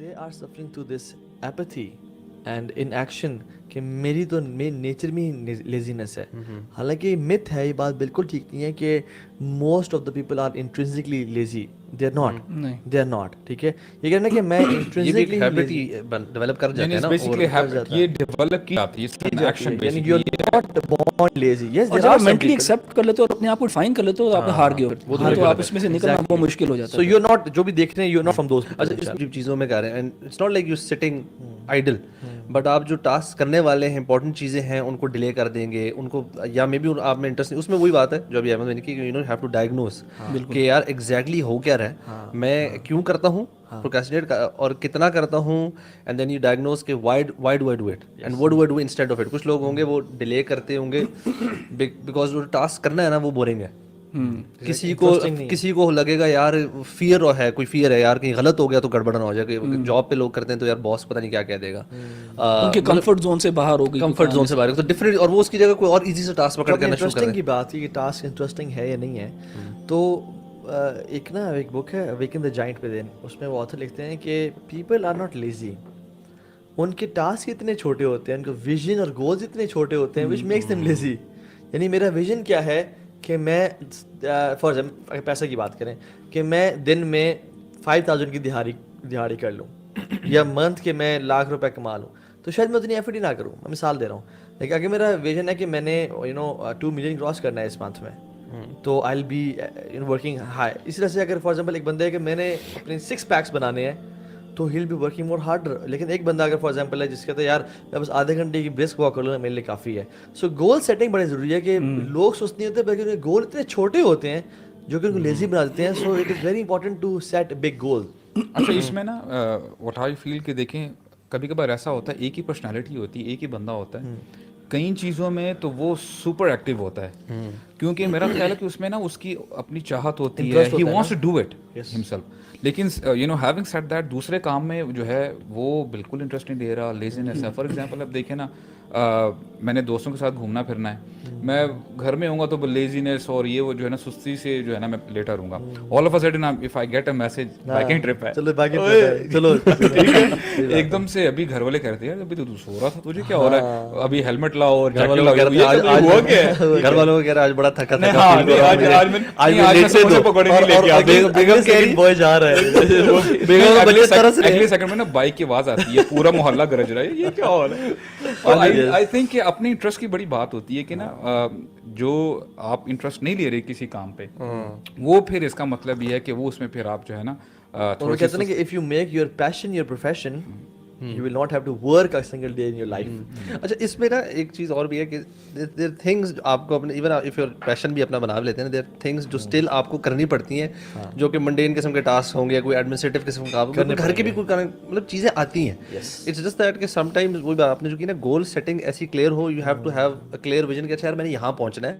they are suffering through this apathy and inaction کہ میری تو نیچر میں ہی لیزینس ہے. حالانکہ متھ ہے, یہ بات بالکل ٹھیک نہیں ہے کہ most of the people are intrinsically lazy. They are not. ٹھیک ہے, یہ کہنا کہ میں انٹرنسکلی ڈیولپ کر جاتے ہیں نا, بیسیکلی یہ ڈیولپ کی جاتی ہے اس کی ایکشن یعنی you are not born lazy. Yes اور جب آپ مینٹلی ایکسیپٹ کر لیتے ہو اور اپنے آپ کو ڈیفائن کر لیتے ہو تو آپ ہار گئے ہو, تو آپ اس میں سے نکلنا بہت مشکل ہو جاتا ہے. سو یو آر ناٹ, جو بھی دیکھ رہے ہیں you are not from those. اچھا اس چیزوں میں کہہ رہے ہیں and it's not like you sitting idle, but آپ جو ٹاسک کرنے والے ہیں, امپورٹنٹ چیزیں ہیں, ان کو ڈیلے کر دیں گے, ان کو یا مے بی آپ میں انٹرسٹ نہیں, اس میں وہی بات ہے جو ابھی احمد نے کی, you know have to diagnose کہ یار ایگزیکٹلی ہو کیا رہا ہے, میں کیوں کرتا ہوں پروکریسٹینیٹ اور کتنا کرتا ہوں, اینڈ دین یو ڈائگنوز کہ why do I do it and what do I do instead of it. کچھ لوگ ہوں گے وہ ڈیلے کرتے ہوں گے بیکاز جو ٹاسک کرنا ہے نا وہ بورنگ ہے. کسی کو لگے گا یار فیئر ہے, کوئی فیئر ہے یار کہیں غلط ہو گیا تو گڑبڑ نہ ہو جائے. کہ جاب پہ لوگ کرتے ہیں تو یار باس پتہ نہیں کیا کہہ دے گا, ان کے کمفرٹ زون سے باہر ہو گئی, کمفرٹ زون سے باہر تو ڈفرینٹ, اور وہ اس کی جگہ کوئی اور ایزی سے ٹاسک پکڑ کرنا شروع کر رہے ہیں. کی بات ہے کہ ٹاسک انٹرسٹنگ ہے یا نہیں ہے. تو ایک نا ایک بک ہے ویکن دا جائنٹ ود ان, اس میں وہ آتھر لکھتے ہیں کہ پیپل آر ناٹ لیزی, ان کے ٹاسک اتنے چھوٹے ہوتے ہیں, ان کے ویژن اور گولز اتنے چھوٹے ہوتے ہیں وچ میکس دیم لیزی. یعنی میرا ویژن کیا ہے کہ میں فار ایگزامپل اگر پیسے کی بات کریں کہ میں دن میں 5000 کی دہاڑی کر لوں یا منتھ کے میں ₹1,00,000 کما لوں, تو شاید میں اتنی ایفرٹ ہی نہ کروں. میں مثال دے رہا ہوں, لیکن اگر میرا ویژن ہے کہ میں نے 2 ملین کراس کرنا ہے اس منتھ میں, تو آئی ول بی ورکنگ ہائی. اسی طرح سے اگر فار ایگزامپل ایک بندے ہے کہ میں نے اپنے 6 پیکس بنانے ہیں, تو he will be working more harder. لیکن ایک بندہ اگر فار ایگزامپل ہے جس کہتا ہے یار میں بس آدھے گھنٹے کی برسک واک کر لوں میرے لیے کافی ہے. سو گول سیٹنگ بڑی ضروری ہے کہ لوگ سوچتے نہیں ہوتے بلکہ ان کے گول اتنے چھوٹے ہوتے ہیں جو کہ ان کو لیزی بنا دیتے ہیں. So it is very important to set big goal. اچھا اس میں نا واٹ آئی فیل کہ دیکھیں کبھی کبھار ایسا ہوتا ہے ایک ہی پرسنالٹی ہوتی ہے, ایک ہی بندہ ہوتا ہے, کئی چیزوں میں تو وہ سپر ایکٹیو ہوتا ہے, کیونکہ میرا خیال ہے کہ اس میں نا اس کی اپنی چاہت ہوتی ہے, he wants to do it himself. لیکن you know having said that دوسرے کام میں جو ہے وہ بالکل انٹرسٹ نہیں لے رہا, لیزینس ہے. فار ایگزامپل اب دیکھیں نا میں نے دوستوں کے ساتھ گھومنا پھرنا ہے, میں گھر میں ہوں گا تو لیزینس اور یہ وہ جو ہے نا سستی سے جو ہے نا میں لیٹا رہوں گا. All of a sudden if I get a message biking trip ہے, چلو ایک دم سے ابھی گھر والے کہتے ہیں ابھی تو سو رہا تھا, تجھے کیا ہو رہا ہے, ابھی ہیلمٹ لاؤ اور گھر والوں کو کہہ رہا آج بڑا تھکا اگلے سیکنڈ میں نا بائک کی آواز آتی ہے, پورا محلہ گرج رہا ہے, یہ کیا ہو رہا ہے. آئی تھنک کہ اپنے انٹرسٹ کی بڑی بات ہوتی ہے کہ نا جو آپ انٹرسٹ نہیں لے رہے کسی کام پہ, وہ پھر اس کا مطلب یہ ہے کہ وہ اس میں پھر آپ جو ہے نا وہ کہتے ہیں کہ if you make your passion your profession you will not have to work a single day in your life. اچھا اس میں نا ایک چیز اور بھی ہے کہ there are things آپ کو اپنے ایون if your passion بھی اپنا بنا لیتے ہیں, there are things جو still آپ کو کرنی پڑتی ہیں جو کہ منڈین قسم کے ٹاسک ہوں گے, کوئی ایڈمنسٹریٹو قسم کا گھر کی بھی کوئی مطلب چیزیں آتی ہیں. اٹس جسٹ دیٹ کہ سم ٹائمز وہی بات آپ نے جو کی نا گول سیٹنگ ایسی کلیئر ہو, you have to have a clear vision کہ اچھا یار میں نے یہاں پہنچنا ہے,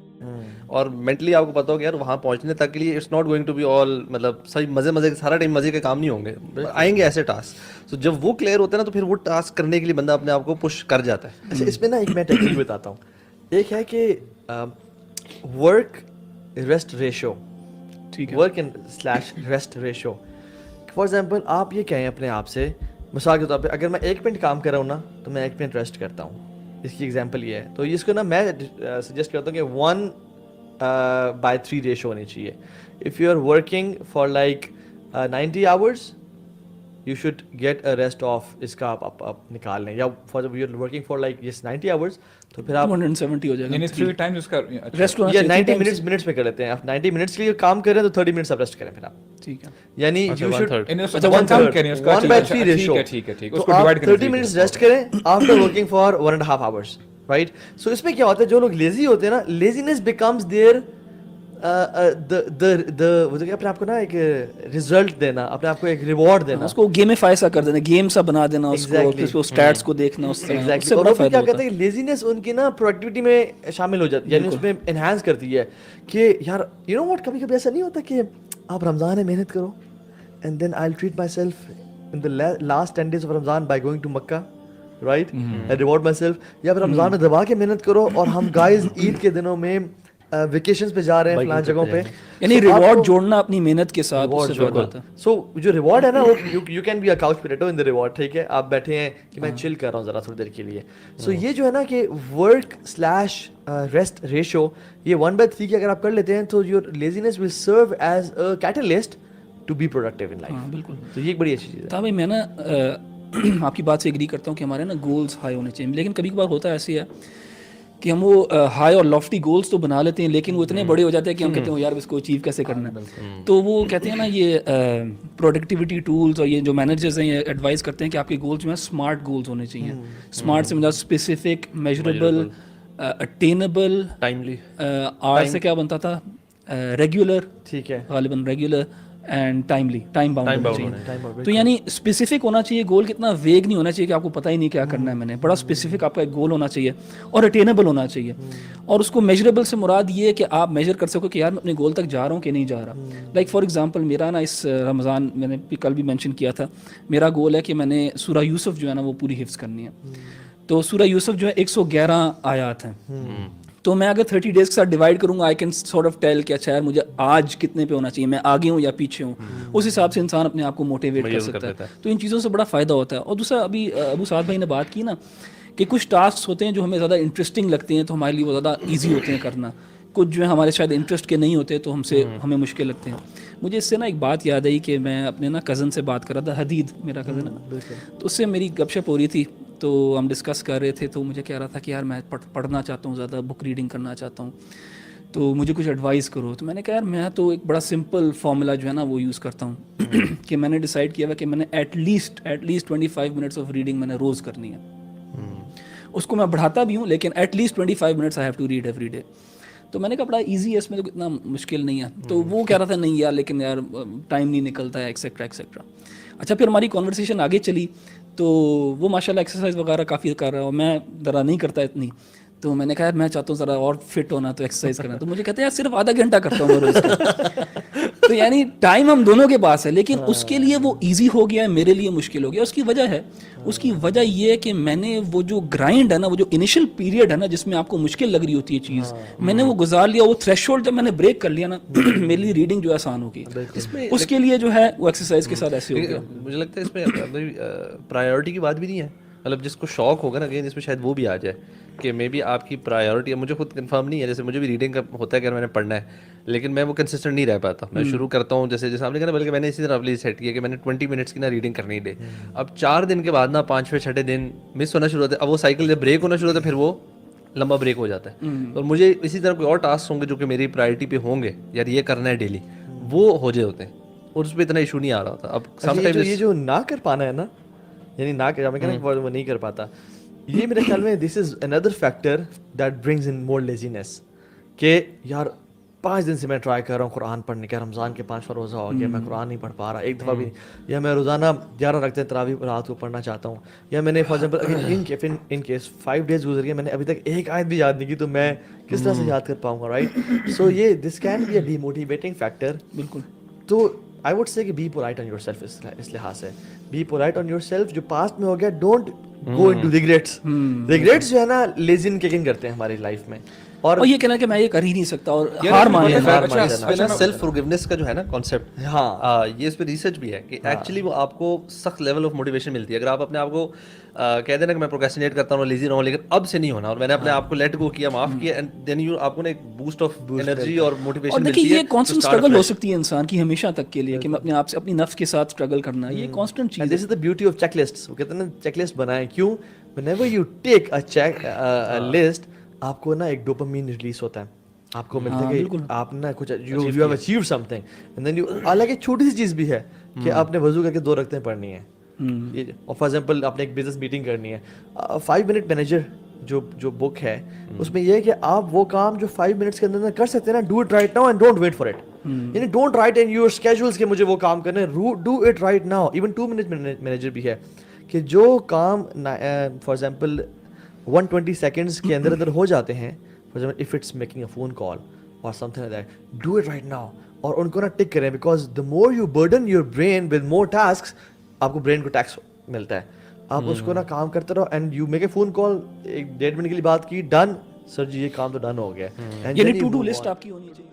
اور مینٹلی آپ کو پتا ہو کہ یار وہاں پہنچنے تک کے لیے it's not going to be all مطلب صحیح مزے سارا ٹائم مزے کے کام نہیں ہوں گے, آئیں گے ایسے ٹاسک. تو جب وہ کلیئر ہوتا ہے نا تو پھر وہ ٹاسک کرنے کے لیے بندہ اپنے آپ کو پش کر جاتا ہے. اچھا اس میں نا ایک میں ٹیکنیک بتاتا ہوں. ایک ہے کہ work rest ratio, work slash rest ratio. For example آپ یہ کہیں اپنے آپ سے, مثال کے طور پہ اگر میں 1 منٹ کام کر رہا ہوں نا تو میں 1 منٹ ریسٹ کرتا ہوں. اس کی ایگزامپل یہ ہے. تو اس کو نا میں سجیسٹ کرتا ہوں کہ 1/3 ریشو ہونی چاہیے. If you are working for like 90 hours you should get a rest of اس کا آپ نکال لیں, یا for you are working for like yes 90 hours تو پھر آپ 170 ہو جائے گا, یعنی 3 ٹائمز اس کا ریسٹ ہونا یا چاہیے. 90 منٹس میں کر لیتے ہیں. آپ 90 منٹس کے لیے کام کر رہے ہیں تو 30 منٹس آپ ریسٹ کریں پھر آپ, ٹھیک ہے, یعنی یو شوڈ 1/3 ریشو, ٹھیک ہے ٹھیک, اس کو ڈیوائڈ کریں, 30 منٹس ریسٹ کریں after working for 1.5 hours, right. So اس میں کیا ہوتا ہے, جو لوگ لیزی ہوتے ہیں نا, لیزینس بیکمز دیئر اپنے آپ کو نا ایک ریزلٹ دینا, اپنے آپ کو ایک ریوارڈ دینا, اس کو گیمیفائی سا کر دینا, گیم سا بنا دینا اس کو, پھر اس اسٹیٹس کو دیکھنا, اس سے اور وہ کیا کہتے ہیں لیزینس ان کی نا پروڈکٹیوٹی میں شامل ہو جاتی ہے, یعنی اس میں انہانس کرتی ہے کہ یار یو نو واٹ, کبھی کبھی ایسا نہیں ہوتا کہ آپ رمضان میں محنت کرو and then I will treat myself in the last 10 days of Ramadan by going to Mecca, right, I reward myself. یا پھر رمضان میں دبا کے محنت کرو, اور ہم گائز عید کے دنوں میں ویکیشنز پہ جا رہے ہیں فلان جگہوں پہ, یعنی ریوارڈ جوڑنا اپنی محنت کے ساتھ ریوارڈ جوڑنا. سو جو ریوارڈ ہے نا وہ you can be a couch potato in the reward, ٹھیک ہے, آپ بیٹھے ہیں کہ میں چل کر رہا ہوں ذرا تھوڑی دیر کے لیے. سو یہ جو ہے نا کہ ورک سلیش ریسٹ ریشو یہ 1/3 کی اگر آپ کر لیتے ہیں تو your laziness will serve as a catalyst to be productive in life. بالکل. تو یہ ایک بڑی اچھی چیز ہے. بھائی میں نا آپ کی بات سے ایگری کرتا ہوں کہ ہمارے نا گولز ہائی ہونے چاہیے, لیکن کبھی کبھار ہوتا ہے ایسی ہے کہ ہم وہ ہائی اور لافٹی گولز تو بنا لیتے ہیں لیکن وہ اتنے بڑے ہو جاتے ہیں کہ ہم کہتے ہیں یار اس کو اچیو کیسے کرنا ہے. تو وہ کہتے ہیں نا یہ پروڈکٹیوٹی ٹولز اور یہ جو مینیجرز ہیں یہ ایڈوائز کرتے ہیں کہ آپ کے گولز جو ہیں اسمارٹ گولز ہونے چاہیے. اسمارٹ سے مطلب specific, measurable, attainable, timely. R سے کیا بنتا تھا, ریگولر, ٹھیک ہے, غالباً regular and timely, time bound ہونا چاہیے. تو یعنی اسپیسیفک ہونا چاہیے گول, کتنا ویگ نہیں ہونا چاہیے کہ آپ کو پتہ ہی نہیں کیا کرنا ہے میں نے. بڑا اسپیسیفک آپ کا ایک گول ہونا چاہیے اور اٹینیبل ہونا چاہیے. اور اس کو میجریبل سے مراد یہ ہے کہ آپ میجر کر سکو کہ یار میں اپنے گول تک جا رہا ہوں کہ نہیں جا رہا. لائک فار ایگزامپل میرا نا اس رمضان, میں نے کل بھی مینشن کیا تھا, میرا گول ہے کہ میں نے سورہ یوسف جو ہے نا وہ پوری حفظ کرنی ہے. تو سورہ یوسف جو ہے 111 آیات ہیں. تو میں اگر 30 days کے ساتھ ڈیوائڈ کروں گا, I can sort of tell کہ اچھا یار مجھے آج کتنے پہ ہونا چاہیے, میں آگے ہوں یا پیچھے ہوں. اس حساب سے انسان اپنے آپ کو موٹیویٹ کر سکتا ہے. تو ان چیزوں سے بڑا فائدہ ہوتا ہے. اور دوسرا ابھی ابو سعد بھائی نے بات کی نا کہ کچھ ٹاسک ہوتے ہیں جو ہمیں زیادہ انٹرسٹنگ لگتے ہیں تو ہمارے لیے وہ زیادہ ایزی ہوتے ہیں کرنا. کچھ جو ہے ہمارے شاید انٹرسٹ کے نہیں ہوتے تو ہمیں مشکل لگتے ہیں. مجھے اس سے نا ایک بات یاد آئی کہ میں اپنے نا کزن سے بات کر رہا تھا, حدید میرا کزن ہے, تو اس سے میری گپ شپ ہو رہی تھی. تو ہم ڈسکس کر رہے تھے تو مجھے کہہ رہا تھا کہ یار میں پڑھنا چاہتا ہوں, زیادہ بک ریڈنگ کرنا چاہتا ہوں, تو مجھے کچھ ایڈوائز کرو. تو میں نے کہا یار میں تو ایک بڑا سمپل فارمولا جو ہے نا وہ یوز کرتا ہوں کہ میں نے ڈیسائیڈ کیا ہوا کہ میں نے at least 25 minutes of reading میں نے روز کرنی ہے. اس کو میں بڑھاتا بھی ہوں لیکن at least 25 minutes I have to read every day. تو میں نے کہا بڑا ایزی ہے, اس میں تو اتنا مشکل نہیں ہے. تو وہ کہہ رہا تھا نہیں یار لیکن یار ٹائم نہیں نکلتا ہے ایکسیکٹرا ایکسیکٹرا. اچھا پھر ہماری کانورسیشن آگے چلی تو وہ ماشاء اللہ ایکسرسائز وغیرہ کافی کر رہا ہے اور میں ذرا نہیں کرتا اتنی. تو میں نے کہا یار میں چاہتا ہوں ذرا اور فٹ ہونا تو ایکسرسائز کرنا. تو مجھے کہتے ہیں یار صرف آدھا گھنٹہ کرتا ہوں روز کا. تو یعنی ٹائم ہم دونوں کے پاس ہے لیکن اس کے لیے وہ ایزی ہو گیا ہے, میرے لیے مشکل ہو گیا. اس کی وجہ ہے, اس کی وجہ یہ ہے کہ میں نے وہ جو گرائنڈ ہے نا, وہ جو انیشل پیریڈ ہے نا جس میں آپ کو مشکل لگ رہی ہوتی ہے چیز, میں نے وہ گزار لیا. وہ تھریش ہولڈ جب میں نے بریک کر لیا نا میرے لیے ریڈنگ جو آسان ہوگی. اس کے لیے جو ہے وہ ایکسرسائز کے ساتھ ایسے ہو گیا. مجھے لگتا ہے اس میں پرائیورٹی کی بات بھی نہیں ہے. مطلب جس کو شوق ہوگا نا اگین اس میں شاید وہ بھی آ جائے کہ مے بی آپ کی پرائیورٹی, مجھے خود کنفرم نہیں ہے, جیسے مجھے بھی ریڈنگ کا ہوتا ہے کہ میں نے پڑھنا ہے لیکن میں وہ کنسسٹنٹ نہیں رہ پاتا. میں شروع کرتا ہوں جیسے آپ نے کہا, بلکہ میں نے اسی طرح اپنی سیٹ کیا کہ میں نے 20 منٹس کی نا ریڈنگ کرنی ڈے. اب 4 دن کے بعد نا 5ویں 6ٹھے دن مس ہونا شروع ہوتا ہے. اب وہ سائیکل جب بریک ہونا شروع ہوتا ہے پھر وہ لمبا بریک ہو جاتا ہے. اور مجھے اسی طرح کوئی اور ٹاسک ہوں گے جو کہ میری پرائرٹی پہ ہوں گے, یار یہ کرنا ہے ڈیلی, وہ ہو جائے ہوتے ہیں اور اس پہ اتنا ایشو نہیں آ رہا ہوتا. اب یہ جو نہ کر پانا ہے نا, یعنی نہ کر, میں کہنا وہ نہیں کر پاتا, یہ میرے خیال میں this is another factor that brings in more laziness. کہ یار 5 دن سے میں ٹرائی کر رہا ہوں قرآن پڑھنے کا, رمضان کے 5واں روزہ ہو گیا, میں قرآن نہیں پڑھ پا رہا ایک دفعہ بھی, یا میں روزانہ 11 رکعتیں تراویح رات کو پڑھنا چاہتا ہوں, یا میں نے for example in case 5 days گزر گئے, میں نے ابھی تک ایک آیت بھی یاد نہیں کی, تو میں کس طرح سے یاد کر پاؤں گا, رائٹ. سو یہ this can be a demotivating factor. بالکل. تو آئی ووڈ سے کہ be polite on yourself, اس لحاظ سے be polite on yourself. جو پاسٹ میں ہو گیا don't go into regrets. Regrets جو ہے نا لیزن کیکنگ کرتے ہیں ہماری لائف میں, اور یہ کہنا کہ میں یہ کر ہی نہیں سکتا اور ہار مان لینا. سیلف فورگیونیس کا جو ہے نا کانسیپٹ, ہاں یہ اس پہ ریسرچ بھی ہے کہ ایکچولی وہ آپ کو سخت لیول آف موٹیویشن ملتی ہے. اگر آپ اپنے آپ کو کہہ دینا کہ میں پروکریسٹینیٹ کرتا ہوں, لیزی رہا ہوں, لیکن اب سے نہیں ہونا, اور میں نے اپنے آپ کو لیٹ گو کیا, معاف کیا, اینڈ دین یو آپ کو نا ایک بوسٹ آف انرجی اور موٹیویشن ملتی ہے. دیکھیے یہ کانسٹنٹ اسٹرگل ہو سکتی ہے انسان کی ہمیشہ تک کے لیے کہ میں اپنے آپ سے اپنی نفس کے ساتھ اسٹرگل کرنا, یہ کانسٹنٹ چیز ہے. This is the beauty of checklists. وہ کہتے ہیں نا چیک لسٹ بنائیں, کیوں whenever you take a check list آپ کو نا ایک ڈوپامین ریلیز ہوتا ہے, آپ کو ملتا ہے کہ آپ نا کچھ you have achieved something, and then you, حالانکہ چھوٹی سی چیز بھی ہے کہ آپ نے وضو کر کے 2 رکعتیں پڑھنی ہیں, اور فار ایگزامپل آپ نے ایک بزنس میٹنگ کرنی ہے. 5 minute مینیجر جو بک ہے اس میں یہ ہے کہ آپ وہ کام جو 5 minutes کے اندر کر سکتے ہیں نا, do it right now and don't wait for it. یعنی don't write in your schedules کہ مجھے وہ کام کرنا ہے, do it right now. Even 2 minute manager بھی ہے کہ جو کام فار ایگزامپل 120 seconds کے اندر ہو جاتے ہیں, for example if it's making a phone call اور something like that, do it right now, اور ان کو نا ٹک کریں, because the more you burden your brain with more tasks, آپ کو برین کو ٹیکس ملتا ہے. آپ اس کو نا کام کرتے رہو, and you make a phone call, 1.5 minute کے لیے بات کی, ڈن, سر جی یہ کام تو ڈن ہو گیا ہے. And یعنی then you to do move list on. آپ کی ہونی چاہیے.